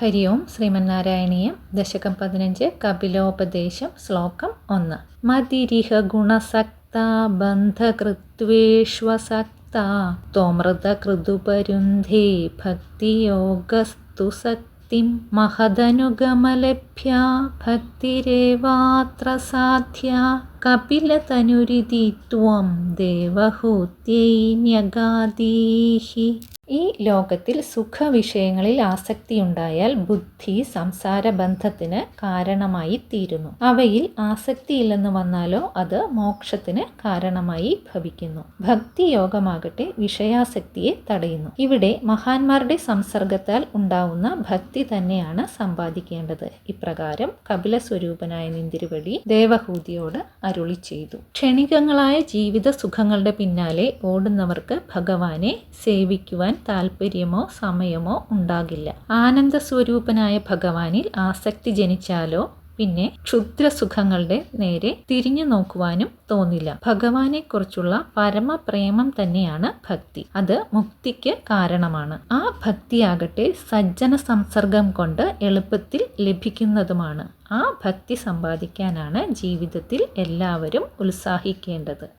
ഹരി ഓം ശ്രീമന്നാരായണീയം ദശകം 15 കപിലോപദേശം ശ്ലോകം 1 മതിരിഹ ഗുണസക്ത ബന്ധകൃത്വേഷ്വസക്ത ത്വമൃതകൃതുപരുന്ധേ ഭക്തിയോഗസ്തു സക്തിം മഹദനുഗമലഭ്യ ഭക്തിരേവാത്ര സാധ്യ കപിലതനുരിതി ത്വം ദേവഹൂത്യൈന്യഗാദീഹി. ഈ ലോകത്തിൽ സുഖവിഷയങ്ങളിൽ ആസക്തിയുണ്ടായാൽ ബുദ്ധി സംസാരബന്ധത്തിന് കാരണമായി തീരുന്നു. അവയിൽ ആസക്തിയില്ലെന്ന് വന്നാലോ അത് മോക്ഷത്തിന് കാരണമായി ഭവിക്കുന്നു. ഭക്തിയോഗമാകട്ടെ വിഷയാസക്തിയെ തടയുന്നു. ഇവിടെ മഹാന്മാരുടെ സംസർഗത്താൽ ഉണ്ടാവുന്ന ഭക്തി തന്നെയാണ് സമ്പാദിക്കേണ്ടത്. ഇപ്രകാരം കപിലസ്വരൂപനായ നിന്തിരുവടി ദേവഹൂതിയോട് അരുളി ചെയ്തു. ക്ഷണികങ്ങളായ ജീവിത സുഖങ്ങളുടെ പിന്നാലെ ഓടുന്നവർക്ക് ഭഗവാനെ സേവിക്കുവാൻ താല്പര്യമോ സമയമോ ഉണ്ടാകില്ല. ആനന്ദസ്വരൂപനായ ഭഗവാനിൽ ആസക്തി ജനിച്ചാലോ പിന്നെ ക്ഷുദ്രസുഖങ്ങളുടെ നേരെ തിരിഞ്ഞു നോക്കുവാനും തോന്നില്ല. ഭഗവാനെ കുറിച്ചുള്ള പരമപ്രേമം തന്നെയാണ് ഭക്തി. അത് മുക്തിക്ക് കാരണമാണ്. ആ ഭക്തിയാകട്ടെ സജ്ജന സംസർഗം കൊണ്ട് എളുപ്പത്തിൽ ലഭിക്കുന്നതുമാണ്. ആ ഭക്തി സമ്പാദിക്കാനാണ് ജീവിതത്തിൽ എല്ലാവരും ഉത്സാഹിക്കേണ്ടത്.